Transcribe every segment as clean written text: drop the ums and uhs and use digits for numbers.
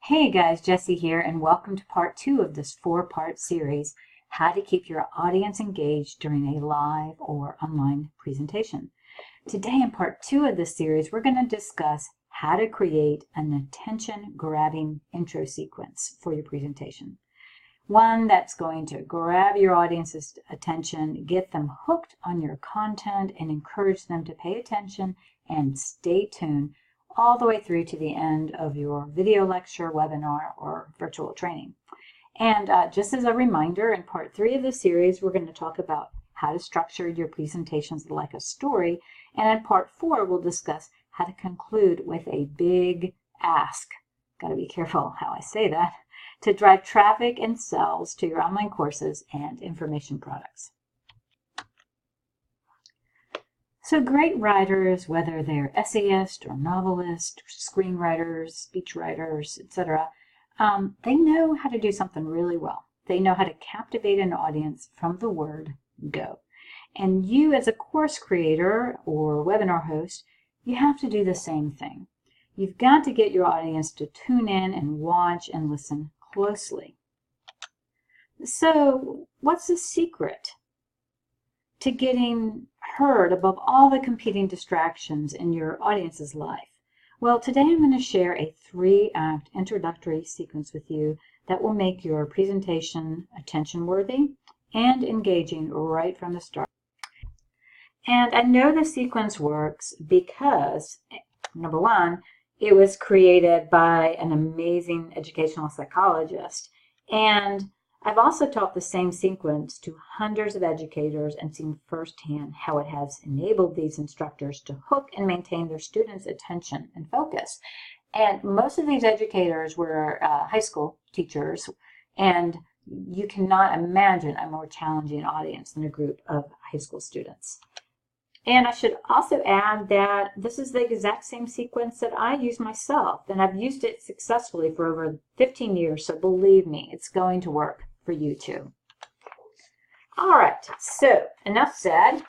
Hey guys, Jessie here, and welcome to part 2 of this 4-part series, How to Keep Your Audience Engaged During a Live or Online Presentation. Today in part 2 of this series, we're going to discuss how to create an attention-grabbing intro sequence for your presentation. One that's going to grab your audience's attention, get them hooked on your content, and encourage them to pay attention and stay tuned all the way through to the end of your video lecture, webinar, or virtual training. And just as a reminder, in part 3 of the series, we're going to talk about how to structure your presentations like a story. And in part 4, we'll discuss how to conclude with a big ask. Got to be careful how I say that, to drive traffic and sales to your online courses and information products. So great writers, whether they're essayists or novelists, screenwriters, speechwriters, etc., they know how to do something really well. They know how to captivate an audience from the word go. And you as a course creator or webinar host, you have to do the same thing. You've got to get your audience to tune in and watch and listen closely. So what's the secret to getting heard above all the competing distractions in your audience's life? Well, today I'm going to share a 3-act introductory sequence with you that will make your presentation attention-worthy and engaging right from the start. And I know the sequence works because, number one, it was created by an amazing educational psychologist, and I've also taught the same sequence to hundreds of educators and seen firsthand how it has enabled these instructors to hook and maintain their students' attention and focus. And most of these educators were high school teachers, and you cannot imagine a more challenging audience than a group of high school students. And I should also add that this is the exact same sequence that I use myself, and I've used it successfully for over 15 years, so believe me, it's going to work for you too. All right, so enough said.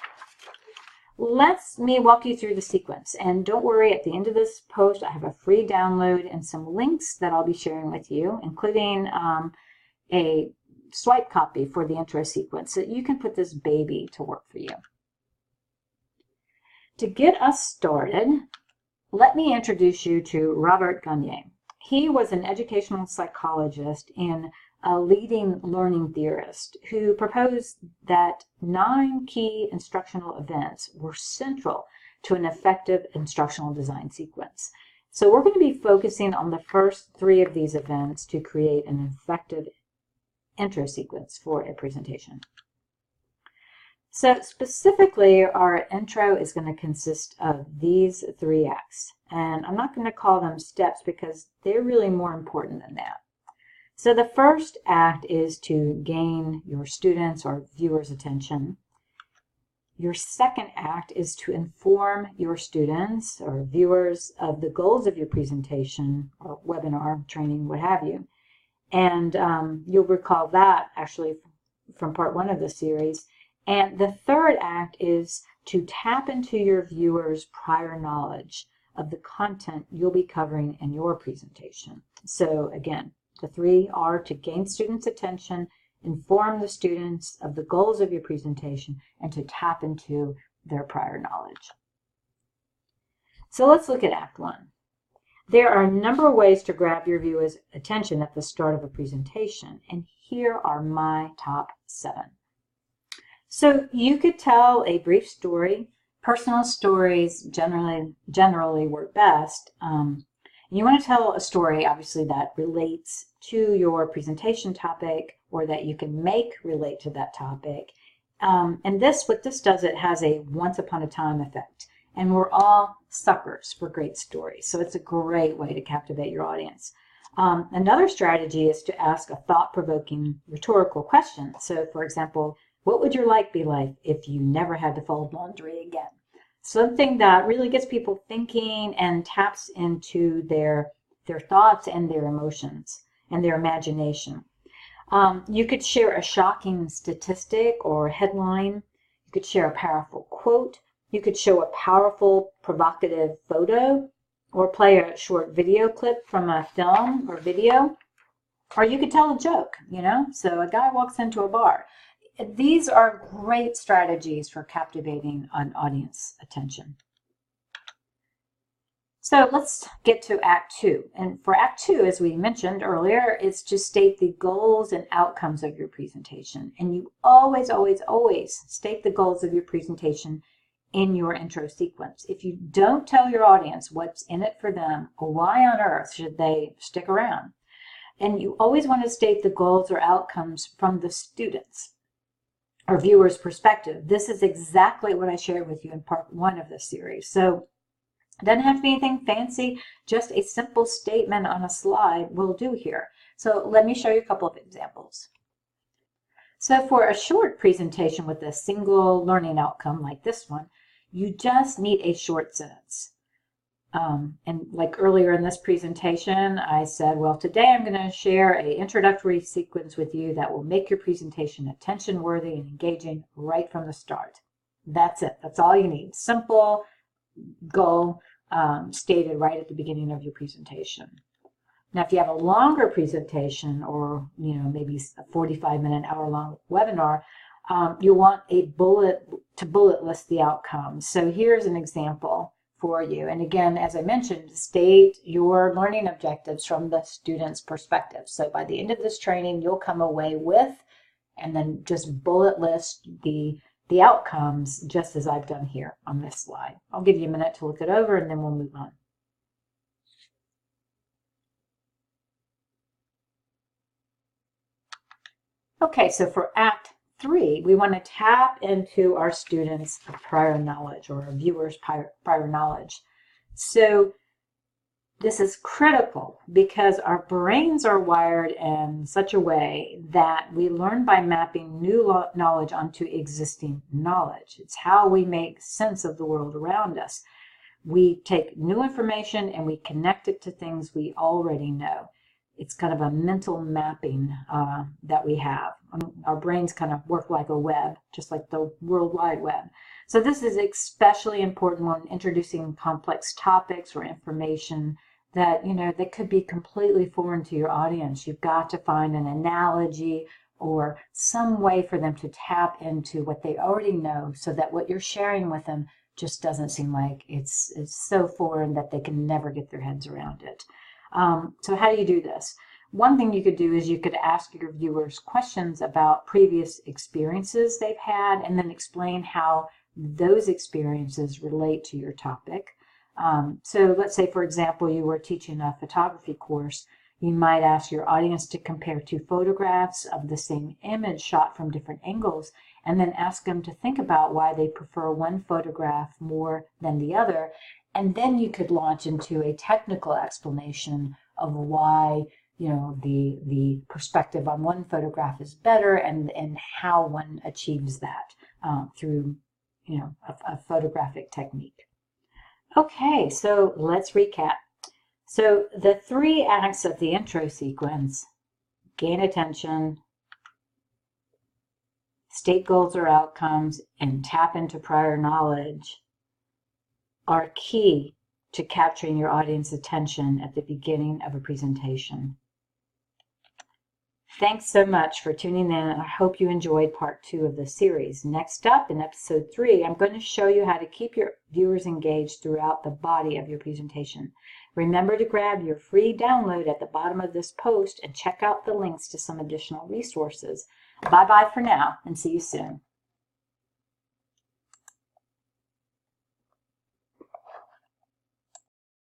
Let me walk you through the sequence, and don't worry, at the end of this post I have a free download and some links that I'll be sharing with you, including a swipe copy for the intro sequence so that you can put this baby to work for you. To get us started, let me introduce you to Robert Gagne. He was an educational psychologist and a leading learning theorist who proposed that 9 key instructional events were central to an effective instructional design sequence. So we're going to be focusing on the first 3 of these events to create an effective intro sequence for a presentation. So specifically, our intro is going to consist of these 3 acts. And I'm not going to call them steps because they're really more important than that. So the first act is to gain your students' or viewers' attention. Your second act is to inform your students or viewers of the goals of your presentation or webinar, training, what have you. And you'll recall that actually from part 1 of the series. And the third act is to tap into your viewers' prior knowledge of the content you'll be covering in your presentation. So again, the 3 are to gain students' attention, inform the students of the goals of your presentation, and to tap into their prior knowledge. So let's look at Act 1. There are a number of ways to grab your viewers' attention at the start of a presentation, and here are my top 7. So you could tell a brief story. Personal stories generally work best. You want to tell a story, obviously, that relates to your presentation topic or that you can make relate to that topic. And what this does, it has a once upon a time effect. And we're all suckers for great stories. So it's a great way to captivate your audience. Another strategy is to ask a thought-provoking rhetorical question. So, for example, what would your life be like if you never had to fold laundry again? Something that really gets people thinking and taps into their thoughts and their emotions and their imagination. You could share a shocking statistic or headline. You could share a powerful quote. You could show a powerful, provocative photo. or play a short video clip from a film or video, or you could tell a joke, you know? So a guy walks into a bar. These are great strategies for captivating an audience attention. So let's get to Act 2. And for Act 2, as we mentioned earlier, it's to state the goals and outcomes of your presentation. And you always, always, always state the goals of your presentation in your intro sequence. If you don't tell your audience what's in it for them, why on earth should they stick around? And you always want to state the goals or outcomes from the students or viewer's perspective. This is exactly what I shared with you in part 1 of this series. So it doesn't have to be anything fancy, just a simple statement on a slide will do here. So let me show you a couple of examples. So for a short presentation with a single learning outcome like this one, you just need a short sentence. And like earlier in this presentation, I said, well, today I'm going to share an introductory sequence with you that will make your presentation attention-worthy and engaging right from the start. That's it. That's all you need. Simple goal stated right at the beginning of your presentation. Now, if you have a longer presentation or, you know, maybe a 45-minute, hour-long webinar, you want a bullet list the outcomes. So here's an example for you. And again, as I mentioned, state your learning objectives from the student's perspective. So by the end of this training, you'll come away with, and then just bullet list the outcomes, just as I've done here on this slide. I'll give you a minute to look it over and then we'll move on. Okay, so for Act 3, we want to tap into our students' prior knowledge or our viewers' prior knowledge. So this is critical because our brains are wired in such a way that we learn by mapping new knowledge onto existing knowledge. It's how we make sense of the world around us. We take new information and we connect it to things we already know. It's kind of a mental mapping that we have. Our brains kind of work like a web, just like the World Wide Web. So this is especially important when introducing complex topics or information that, you know, that could be completely foreign to your audience. You've got to find an analogy or some way for them to tap into what they already know so that what you're sharing with them just doesn't seem like it's so foreign that they can never get their heads around it. So how do you do this? One thing you could do is you could ask your viewers questions about previous experiences they've had and then explain how those experiences relate to your topic. So let's say, for example, you were teaching a photography course. You might ask your audience to compare 2 photographs of the same image shot from different angles and then ask them to think about why they prefer one photograph more than the other. And then you could launch into a technical explanation of why, you know, the perspective on one photograph is better and how one achieves that through, you know, a photographic technique. Okay, so let's recap. So the 3 acts of the intro sequence, gain attention, state goals or outcomes, and tap into prior knowledge, are key to capturing your audience attention at the beginning of a presentation. Thanks so much for tuning in. I hope you enjoyed part 2 of this series. Next up, in episode 3, I'm going to show you how to keep your viewers engaged throughout the body of your presentation. Remember to grab your free download at the bottom of this post and check out the links to some additional resources. Bye-bye for now, and see you soon.